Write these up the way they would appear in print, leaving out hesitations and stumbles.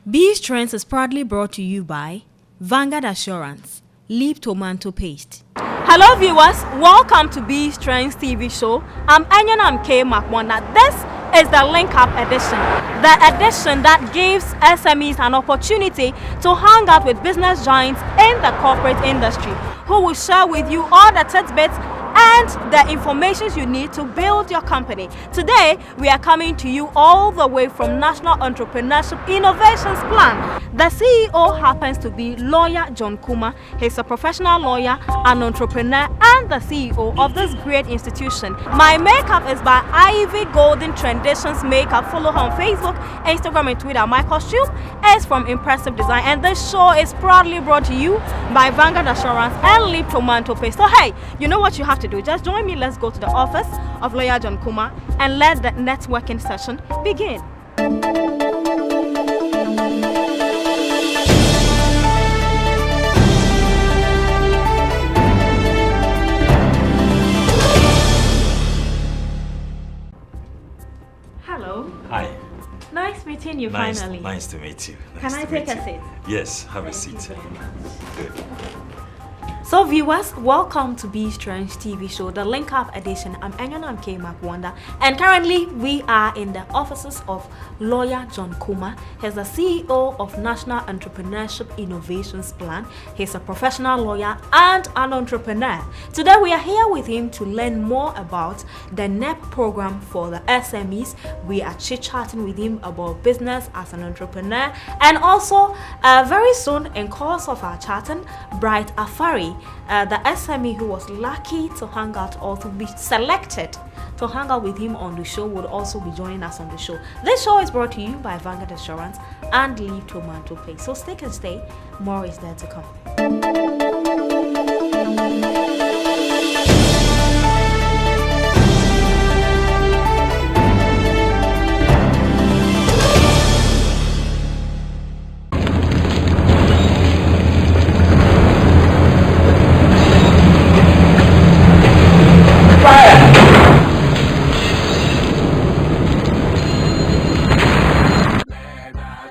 Bees Trends is proudly brought to you by Vanguard Assurance, Leap Tomato Paste. Hello viewers, welcome to Bees Trends TV show. I'm Enlightening Kumah. This is the Link Up edition. The edition that gives SMEs an opportunity to hang out with business giants in the corporate industry who will share with you all the tidbits and the information you need to build your company. Today, we are coming to you all the way from National Entrepreneurship Innovations Plan. The CEO happens to be lawyer John Kumah. He's a professional lawyer, an entrepreneur, and the CEO of this great institution. My makeup is by Ivy Golden Traditions Makeup. Follow her on Facebook, Instagram, and Twitter. My costume is from Impressive Design, and this show is proudly brought to you by Vanguard Assurance and Leap Tomato Paste. So hey, you know what you have to do? Just join me. Let's go to the office of lawyer John Kumah and let the networking session begin. Hello. Hi. Nice meeting you finally. Nice to meet you. Can I take a seat? Yes, have a seat. Good. So viewers, welcome to Bees Trends TV show, the Link Up edition. I'm Enlightening Kumah, and currently we are in the offices of lawyer John Kumah. He's the CEO of National Entrepreneurship Innovations Plan. He's a professional lawyer and an entrepreneur. Today we are here with him to learn more about the NEIP program for the SMEs. We are chit-chatting with him about business as an entrepreneur, and also very soon in course of our chatting, Bright Aferi, the SME who was lucky to hang out or to be selected to hang out with him on the show, would also be joining us on the show. This show is brought to you by Vanguard Assurance and Leap Tomato Paste. So stick and stay, more is there to come.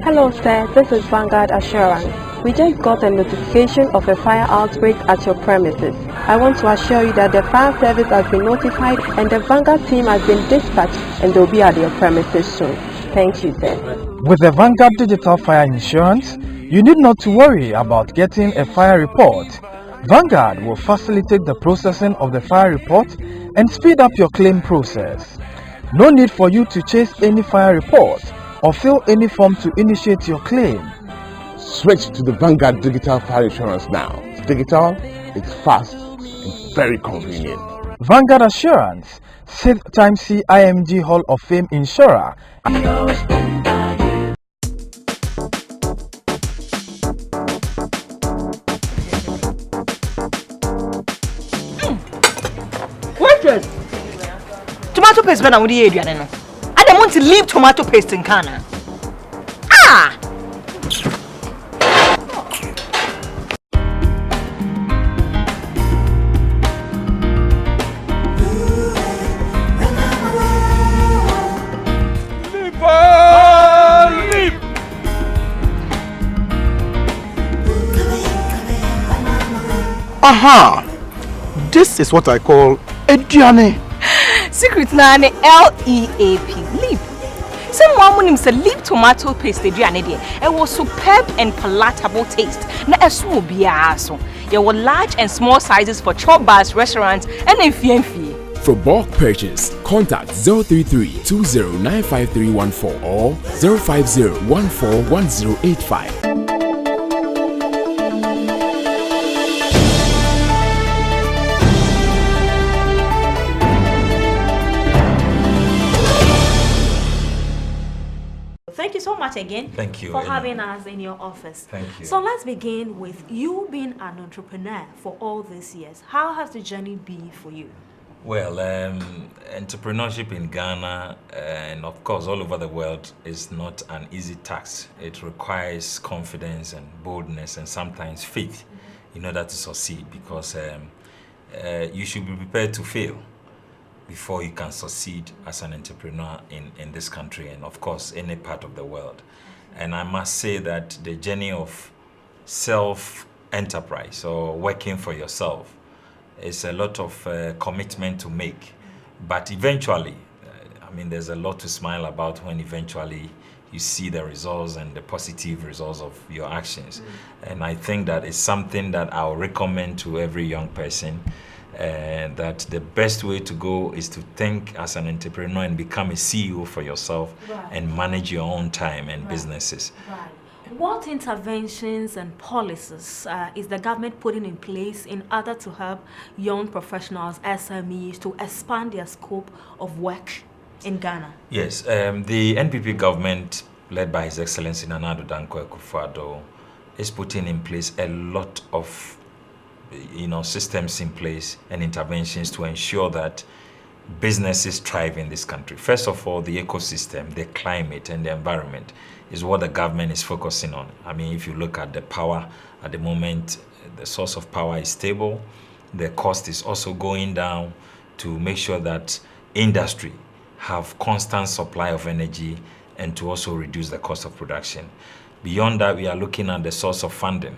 Hello sir, this is Vanguard Assurance. We just got a notification of a fire outbreak at your premises. I want to assure you that the fire service has been notified and the Vanguard team has been dispatched and they'll be at your premises soon. Thank you sir. With the Vanguard Digital Fire Insurance, you need not to worry about getting a fire report. Vanguard will facilitate the processing of the fire report and speed up your claim process. No need for you to chase any fire report or fill any form to initiate your claim. Switch to the Vanguard Digital Fire Insurance now. It's digital, it's fast, and very convenient. Vanguard Assurance, 6th time CIMG Hall of Fame insurer. Waitress! Tomato paste better with the area. I don't want to leave tomato paste in Ghana. Ah! Leap! Aha! This is what I call a journey. Secret na LEAP, leap. Someone named Leap tomato paste it was superb and palatable taste. Na esu obiaso. There were large and small sizes for chop bars, restaurants, and enfie. For bulk purchase, contact 033-2095-314 or 050-141085. Thank you so much again for having us in your office. Thank you. So let's begin with you being an entrepreneur for all these years. How has the journey been for you? Well, entrepreneurship in Ghana and of course all over the world is not an easy task. It requires confidence and boldness and sometimes faith in order to succeed, because you should be prepared to fail before you can succeed as an entrepreneur in this country and of course any part of the world. And I must say that the journey of self-enterprise or working for yourself is a lot of commitment to make. But eventually, there's a lot to smile about when eventually you see the results and the positive results of your actions. And I think that is something that I'll recommend to every young person, that the best way to go is to think as an entrepreneur and become a CEO for yourself and manage your own time and businesses. What interventions and policies is the government putting in place in order to help young professionals, SMEs, to expand their scope of work in Ghana? Yes, the NPP government, led by His Excellency Nana Addo Dankwa Akufo-Addo, is putting in place a lot of systems in place and interventions to ensure that businesses thrive in this country. First of all, the ecosystem, the climate and the environment is what the government is focusing on. If you look at the power at the moment, the source of power is stable. The cost is also going down to make sure that industry have constant supply of energy and to also reduce the cost of production. Beyond that, we are looking at the source of funding.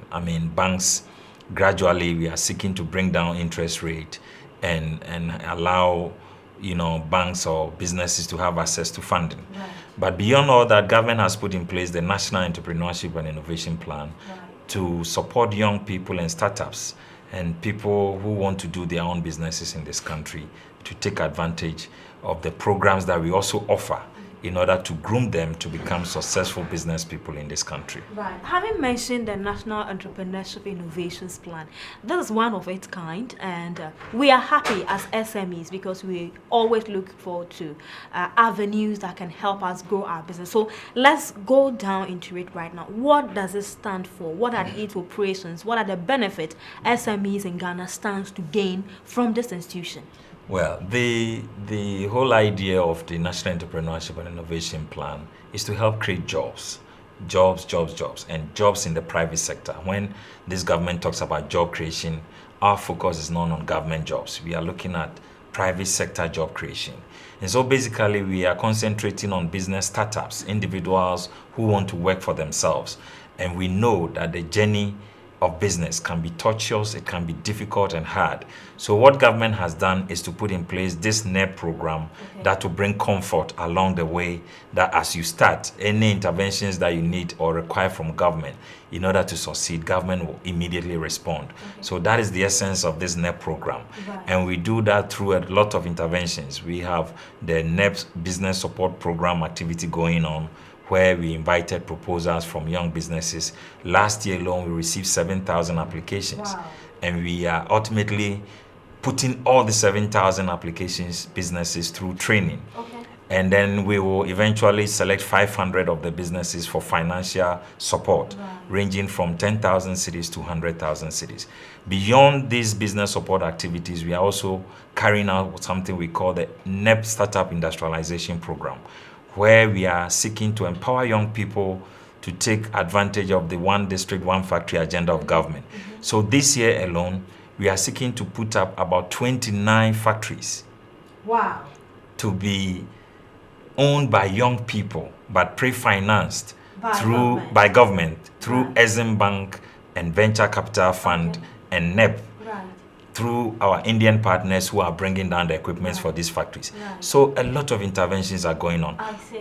Banks, gradually we are seeking to bring down interest rate and allow banks or businesses to have access to funding. But beyond all that, government has put in place the National Entrepreneurship and Innovation Plan to support young people and startups and people who want to do their own businesses in this country to take advantage of the programs that we also offer in order to groom them to become successful business people in this country. Having mentioned the National Entrepreneurship Innovations Plan, this is one of its kind, and we are happy as SMEs because we always look forward to avenues that can help us grow our business. So let's go down into it right now. What does it stand for? What are its operations? What are the benefits SMEs in Ghana stands to gain from this institution? Well, the whole idea of the National Entrepreneurship and Innovation Plan is to help create jobs, and jobs in the private sector. When this government talks about job creation, our focus is not on government jobs. We are looking at private sector job creation. And so basically we are concentrating on business startups, individuals who want to work for themselves. And we know that the journey of business can be tortuous, it can be difficult and hard. So what government has done is to put in place this NEIP program that will bring comfort along the way, that as you start, any interventions that you need or require from government in order to succeed, government will immediately respond. So that is the essence of this NEIP program. And we do that through a lot of interventions. We have the NEIP Business Support Program activity going on, where we invited proposals from young businesses. Last year alone, we received 7,000 applications. And we are ultimately putting all the 7,000 applications, businesses through training. And then we will eventually select 500 of the businesses for financial support, ranging from 10,000 cedis to 100,000 cedis. Beyond these business support activities, we are also carrying out something we call the NEIP Startup Industrialization Program, where we are seeking to empower young people to take advantage of the one district, one factory agenda of government. So this year alone, we are seeking to put up about 29 factories. To be owned by young people, but pre-financed by government through Exim Bank and Venture Capital Fund and NEIP. Through our Indian partners who are bringing down the equipment for these factories. So a lot of interventions are going on.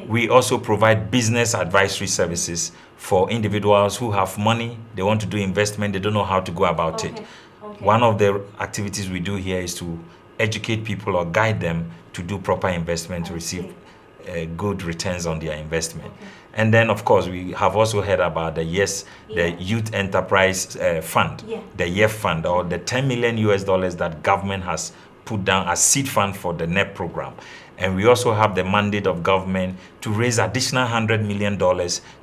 We also provide business advisory services for individuals who have money, they want to do investment, they don't know how to go about it. One of the activities we do here is to educate people or guide them to do proper investment to receive good returns on their investment. And then, of course, we have also heard about the Youth Enterprise Fund, the YEF Fund, or the $10 million that government has put down as seed fund for the NEIP program. And we also have the mandate of government to raise additional $100 million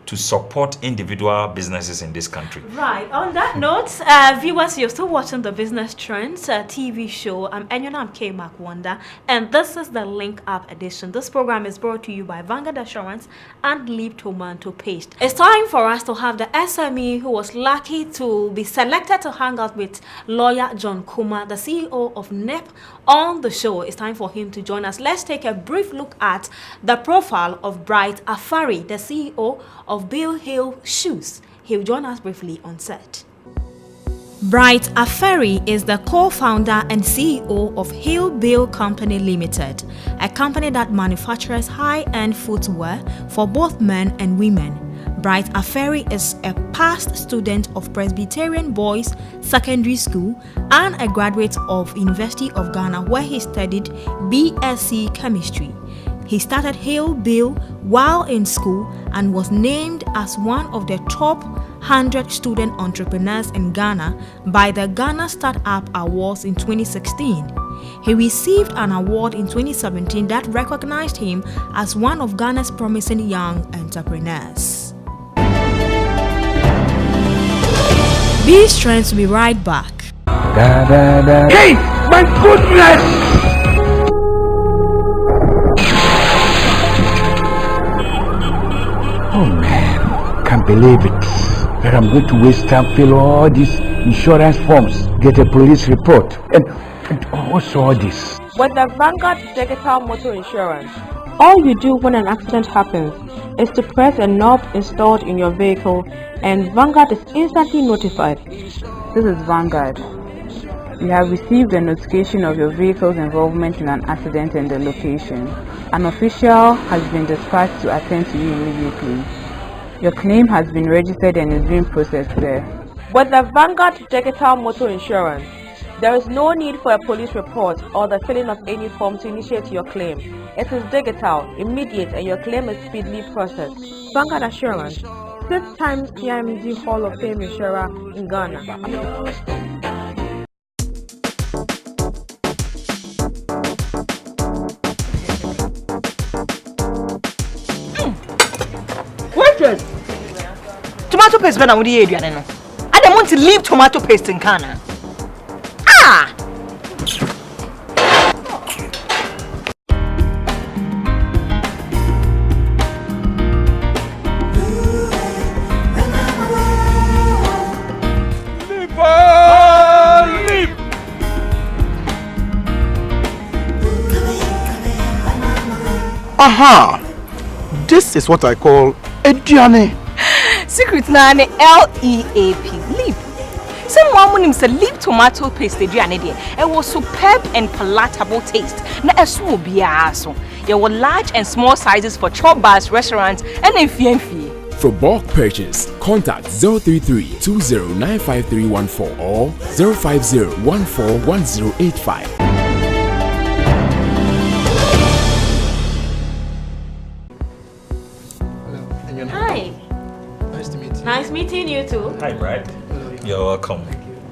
to support individual businesses in this country. On that note, viewers, you're still watching the Business Trends TV show. I'm Enyona K. Makwanda, and this is the Link Up edition. This program is brought to you by Vanguard Assurance and Leap Tomato Paste. It's time for us to have the SME who was lucky to be selected to hang out with lawyer John Kumah, the CEO of NEIP, on the show. It's time for him to join us. Let's take take a brief look at the profile of Bright Aferi, the CEO of Bill Hill Shoes. He'll join us briefly on set. Bright Aferi is the co-founder and CEO of Hill Bill Company Limited, a company that manufactures high-end footwear for both men and women. Bright Aferi is a past student of Presbyterian Boys Secondary School and a graduate of University of Ghana, where he studied BSc Chemistry. He started Hill Bill while in school and was named as one of the top 100 student entrepreneurs in Ghana by the Ghana Startup Awards in 2016. He received an award in 2017 that recognized him as one of Ghana's promising young entrepreneurs. These trends will be right back. Hey, my goodness! Oh man, can't believe it. But I'm going to waste time, fill all these insurance forms, get a police report, and what's all this? With the Vanguard Digital Motor Insurance, all you do when an accident happens is to press a knob installed in your vehicle and Vanguard is instantly notified. This is Vanguard. You have received a notification of your vehicle's involvement in an accident and the location. An official has been dispatched to attend to you immediately. Your claim has been registered and is being processed there. With the Vanguard Digital Motor Insurance, there is no need for a police report or the filling of any form to initiate your claim. It is digital, immediate, and your claim is speedily processed. Vanguard Assurance, 6-time PIMG Hall of Fame insurer in Ghana. Tomato paste better with the area, no. I don't want to leave tomato paste in Ghana. Ah! Aha! This is what I call a journey. Secret na NEIP leap. Someone when him say leap tomato paste the journey there. It was superb and palatable taste. Na esu obiara so. There were large and small sizes for chop bars, restaurants, and enfie. For bulk purchase, contact 033-2095-314 or 050-141085. Hi. Nice to meet you. Nice meeting you too. Hi, Brad. You're welcome.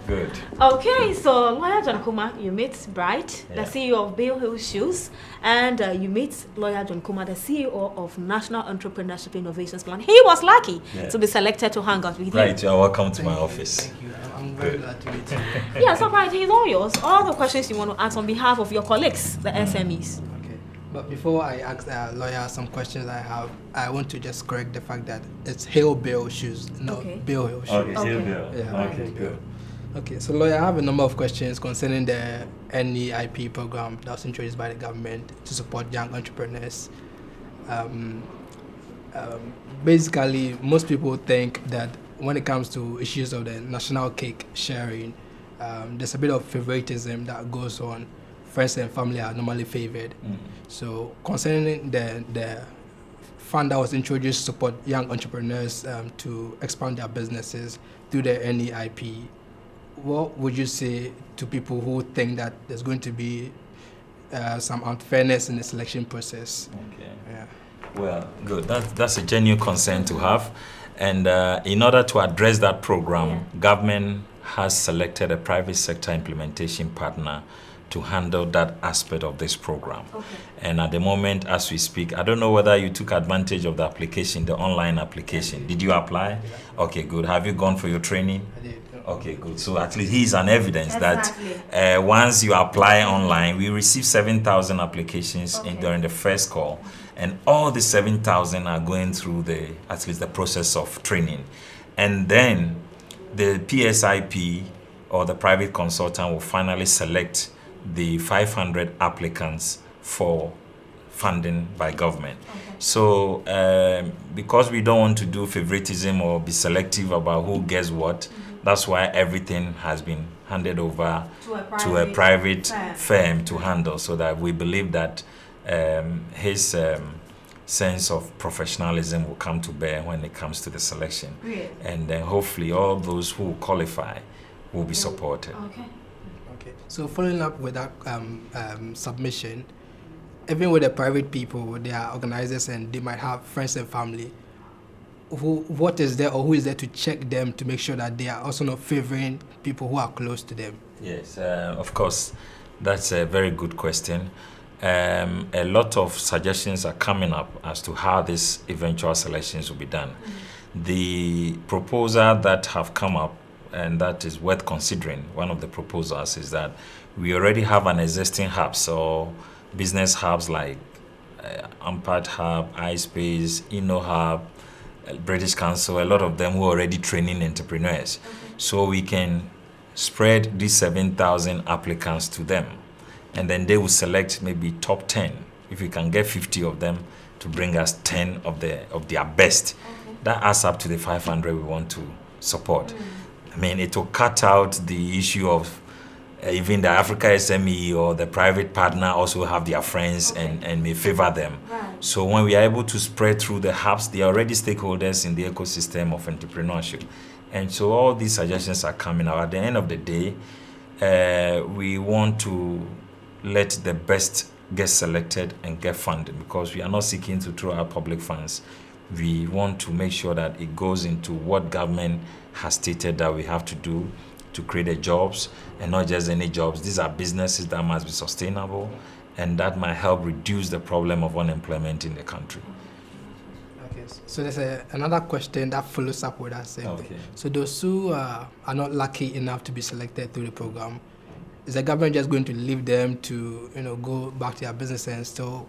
Good. Okay, so Lawyer John Kumah, you meet Bright, the CEO of Bill Hill Shoes, and you meet Lawyer John Kumah, the CEO of National Entrepreneurship Innovations Plan. He was lucky to be selected to hang out with you. Right, you're welcome to my office. Thank you. I'm very glad to meet you. Yeah, so Bright, he's all yours. All the questions you want to ask on behalf of your colleagues, the SMEs. Okay, but before I ask the lawyer some questions I have, I want to just correct the fact that it's Hill Bill Shoes, not Bill Hill Shoes. Okay, Hill Bill. Yeah, Okay, good. Okay, so lawyer, I have a number of questions concerning the NEIP program that was introduced by the government to support young entrepreneurs. Basically, most people think that when it comes to issues of the national cake sharing, there's a bit of favoritism that goes on. Friends and family are normally favored. So concerning the fund that was introduced to support young entrepreneurs to expand their businesses through the NEIP, what would you say to people who think that there's going to be some unfairness in the selection process? Okay. Yeah. Well, good. That's a genuine concern to have. And in order to address that program, government has selected a private sector implementation partner to handle that aspect of this program. Okay. And at the moment, as we speak, I don't know whether you took advantage of the application, the online application. Did you apply? Yeah. Okay, good. Have you gone for your training? I did. Okay, good. So at least he's an evidence that once you apply online, we received 7,000 applications during the first call, and all the 7,000 are going through at least the process of training, and then the PSIP or the private consultant will finally select the 500 applicants for funding by government. So because we don't want to do favoritism or be selective about who gets what, that's why everything has been handed over to a private firm to handle, so that we believe that his sense of professionalism will come to bear when it comes to the selection. And then hopefully all those who qualify will be supported. Okay. So following up with that submission, even with the private people, they are organizers and they might have friends and family. What is there, or who is there to check them to make sure that they are also not favoring people who are close to them? Yes, of course, that's a very good question. A lot of suggestions are coming up as to how these eventual selections will be done. The proposal that have come up, and that is worth considering, one of the proposals is that we already have an existing hub, so business hubs like Ampart Hub, iSpace, Inno Hub, British Council, a lot of them who are already training entrepreneurs. So we can spread these 7,000 applicants to them, and then they will select maybe top 10. If we can get 50 of them to bring us 10 of their best, that adds up to the 500 we want to support. I mean, it will cut out the issue of even the Africa SME or the private partner also have their friends and may favor them. So when we are able to spread through the hubs, they are already stakeholders in the ecosystem of entrepreneurship. And so all these suggestions are coming out. At the end of the day, we want to let the best get selected and get funded, because we are not seeking to throw out public funds. We want to make sure that it goes into what government has stated that we have to do to create the jobs, and not just any jobs. These are businesses that must be sustainable, and that might help reduce the problem of unemployment in the country. Okay, so there's another question that follows up with that same thing. So those who are not lucky enough to be selected through the program, is the government just going to leave them to go back to their business and still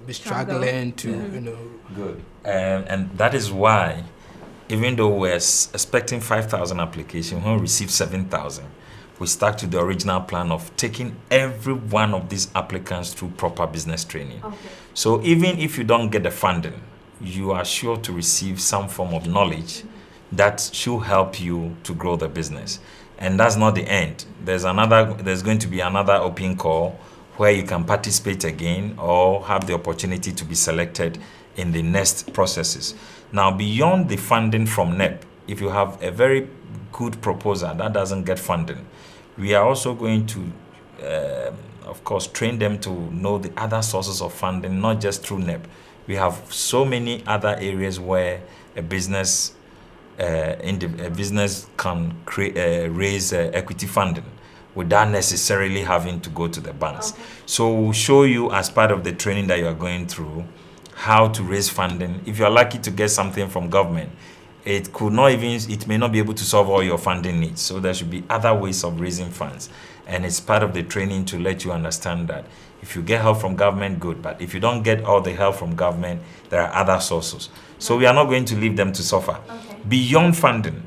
be struggling to Good. And that is why, even though we're expecting 5,000 applications, when we receive 7,000, we stuck to the original plan of taking every one of these applicants through proper business training. So even if you don't get the funding, you are sure to receive some form of knowledge that should help you to grow the business. And that's not the end. There's going to be another open call where you can participate again or have the opportunity to be selected in the next processes. Now, beyond the funding from NEIP, if you have a very good proposal that doesn't get funding, we are also going to, of course, train them to know the other sources of funding, not just through NEIP. We have so many other areas where a business can raise equity funding without necessarily having to go to the banks. So we'll show you, as part of the training that you are going through, how to raise funding. If you are lucky to get something from government, it may not be able to solve all your funding needs. So there should be other ways of raising funds. And it's part of the training to let you understand that if you get help from government, good. But if you don't get all the help from government, there are other sources. So we are not going to leave them to suffer. Beyond funding,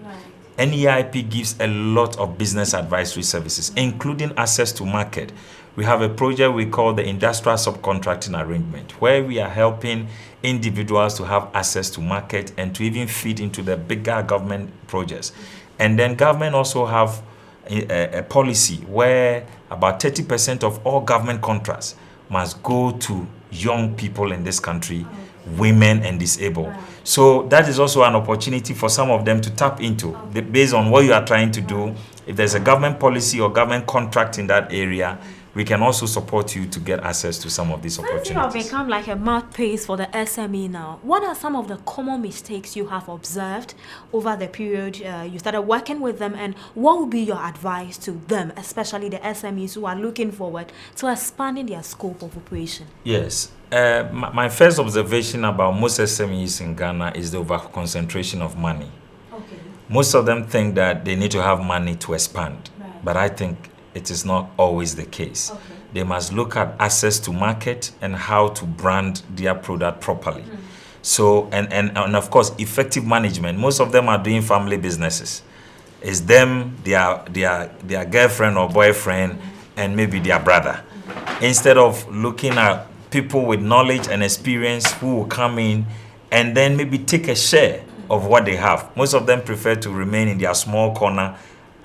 NEIP gives a lot of business advisory services, including access to market. We have a project we call the Industrial Subcontracting Arrangement, where we are helping individuals to have access to market and to even feed into the bigger government projects. And then government also have a policy where about 30% of all government contracts must go to young people in this country, women and disabled. So that is also an opportunity for some of them to tap into, based on what you are trying to do. If there's a government policy or government contract in that area, we can also support you to get access to some of these opportunities. Since you have become like a mouthpiece for the SME now, what are some of the common mistakes you have observed over the period you started working with them, and what would be your advice to them, especially the SMEs who are looking forward to expanding their scope of operation? Yes. My first observation about most SMEs in Ghana is the over-concentration of money. Most of them think that they need to have money to expand, but I think it is not always the case. They must look at access to market and how to brand their product properly. So, and of course, effective management. Most of them are doing family businesses. It's them, their girlfriend or boyfriend, and maybe their brother. Instead of looking at people with knowledge and experience who will come in and then maybe take a share of what they have. Most of them prefer to remain in their small corner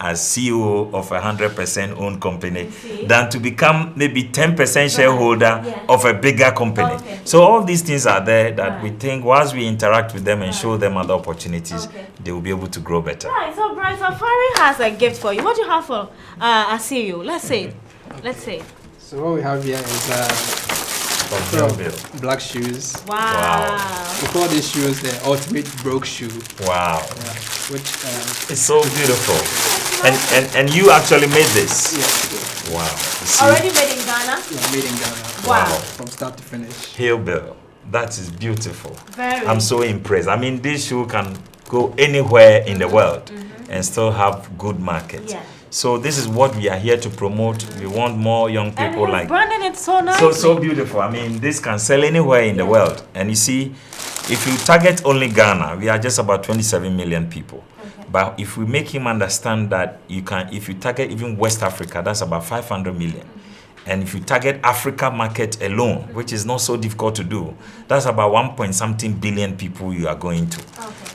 as CEO of a 100% owned company than to become maybe 10% shareholder of a bigger company. So all these things are there that we think once we interact with them and show them other opportunities, they will be able to grow better. Right, so Brian Aferi has a gift for you. What do you have for a CEO? Let's say. So what we have here is black shoes. Wow. We call these shoes the ultimate broke shoe. Wow. Which it's so beautiful. And you actually made this? Yes. Wow. Already made in Ghana? Yeah, made in Ghana. Wow. From start to finish. Hail Bill. That is beautiful. Very. I'm so impressed. I mean, this shoe can go anywhere in the world and still have good market. Yeah. So this is what we are here to promote. We want more young people like branding it so nice. So beautiful. I mean, this can sell anywhere in the world. And you see, if you target only Ghana, we are just about 27 million people. But if we make him understand that you can, if you target even West Africa, that's about 500 million. And if you target Africa market alone, which is not so difficult to do, that's about 1.something billion people you are going to.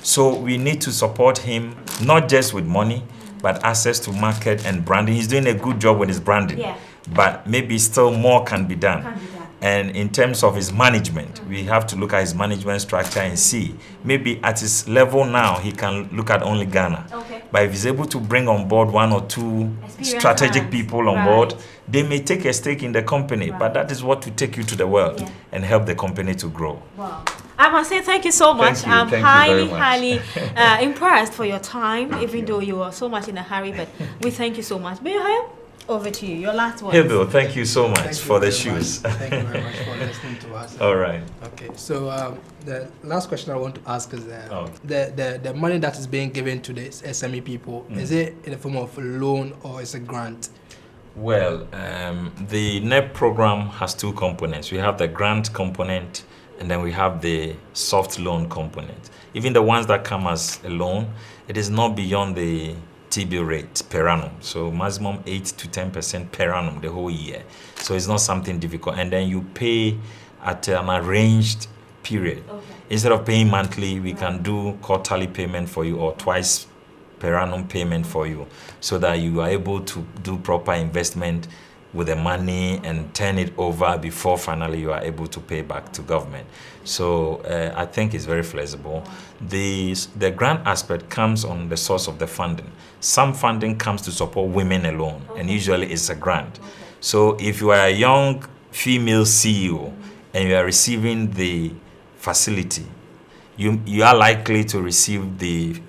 So we need to support him, not just with money, but access to market and branding. He's doing a good job with his branding, but maybe still more can be done. And in terms of his management, we have to look at his management structure and see. Maybe at his level now, he can look at only Ghana. But if he's able to bring on board one or two strategic people on board, they may take a stake in the company. But that is what will take you to the world and help the company to grow. Wow. I must say thank you so much. I'm highly impressed for your time, even though you are so much in a hurry. But we thank you so much. Over to you. Your last one. Hey, Bill, thank you so much for the shoes. Thank you very much for listening to us. All right. Okay, so the last question I want to ask is the money that is being given to the SME people, is it in the form of a loan or is it a grant? Well, the NEIP program has two components. We have the grant component and then we have the soft loan component. Even the ones that come as a loan, it is not beyond the T-bill rate per annum, so maximum 8 to 10% per annum the whole year. So it's not something difficult, and then you pay at an arranged period. Instead of paying monthly, we can do quarterly payment for you or twice per annum payment for you, so that you are able to do proper investment with the money and turn it over before finally you are able to pay back to government. So I think it's very flexible. The grant aspect comes on the source of the funding. Some funding comes to support women alone, and usually it's a grant. So if you are a young female CEO and you are receiving the facility, you are likely to receive the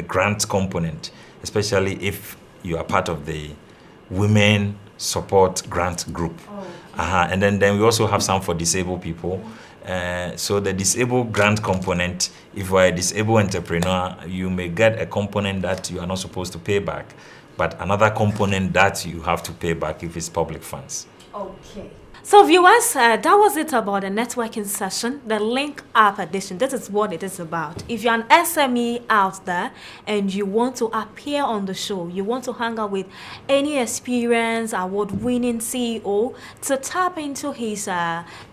grant component, especially if you are part of the Women Support Grant Group. And then we also have some for disabled people. So the disabled grant component, if you are a disabled entrepreneur, you may get a component that you are not supposed to pay back, but another component that you have to pay back if it's public funds. Okay. So viewers, that was it about the networking session, the Link Up edition. This is what it is about. If you're an SME out there and you want to appear on the show, you want to hang out with any experienced, award-winning CEO to tap into his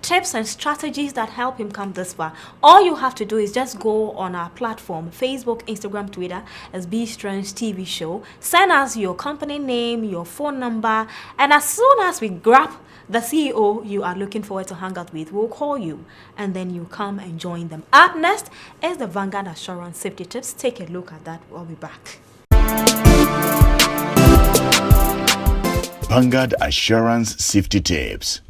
tips and strategies that help him come this far, all you have to do is just go on our platform, Facebook, Instagram, Twitter, as Be Strange TV Show. Send us your company name, your phone number, and as soon as we grab the CEO you are looking forward to hang out with, will call you, and then you come and join them. Up next is the Vanguard Assurance Safety Tips. Take a look at that. We'll be back. Vanguard Assurance Safety Tips,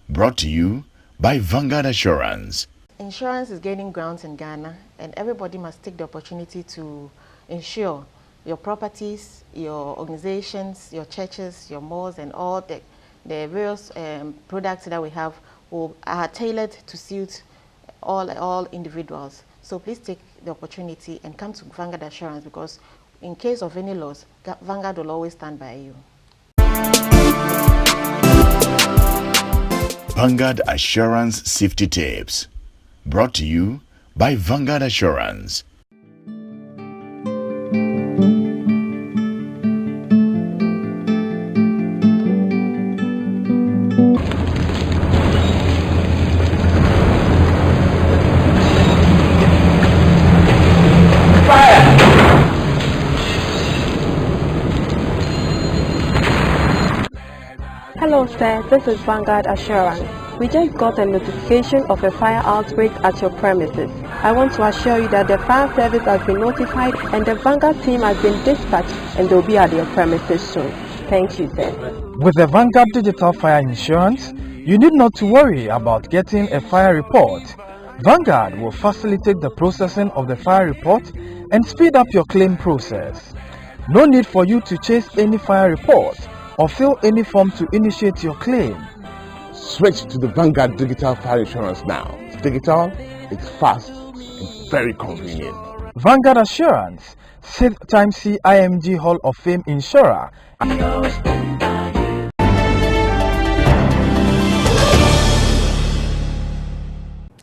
brought to you by Vanguard Assurance. Insurance is gaining ground in Ghana, and everybody must take the opportunity to insure your properties, your organizations, your churches, your malls, and all the various products that we have are tailored to suit all individuals. So please take the opportunity and come to Vanguard Assurance, because in case of any loss, Vanguard will always stand by you. Vanguard Assurance Safety Tips, brought to you by Vanguard Assurance. Hello sir, this is Vanguard Assurance. We just got a notification of a fire outbreak at your premises. I want to assure you that the fire service has been notified and the Vanguard team has been dispatched and they'll be at your premises soon. Thank you, sir. With the Vanguard Digital Fire Insurance, you need not to worry about getting a fire report. Vanguard will facilitate the processing of the fire report and speed up your claim process. No need for you to chase any fire report or fill any form to initiate your claim. Switch to the Vanguard Digital Fire Insurance now. It's digital, it's fast, and very convenient. Vanguard Assurance, 6th-time CIMG Hall of Fame insurer.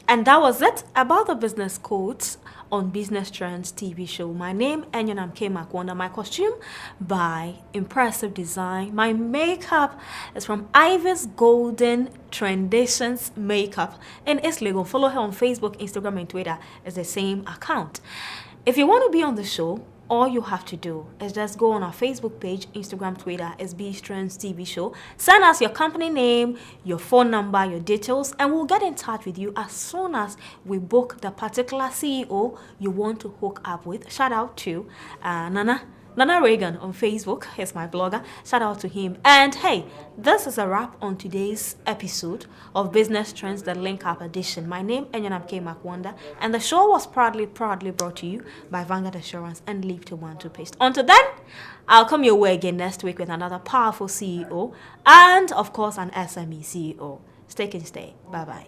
And that was it about the business codes on Business Trends TV show. My name, Enlightening Makwanda. My costume by Impressive Design. My makeup is from Ivy's Golden Trendations Makeup in East Legon. Follow her on Facebook, Instagram, and Twitter. It's the same account. If you want to be on the show, all you have to do is just go on our Facebook page, Instagram, Twitter, SB Trends TV show. Send us your company name, your phone number, your details, and we'll get in touch with you as soon as we book the particular CEO you want to hook up with. Shout out to Nana Reagan on Facebook. He's my blogger. Shout out to him. And hey, this is a wrap on today's episode of Business Trends, the Link Up edition. My name is Enlightening Makwanda, and the show was proudly brought to you by Vanguard Assurance and NEIP toothpaste. Until then, I'll come your way again next week with another powerful CEO and, of course, an SME CEO. Stay. Bye-bye.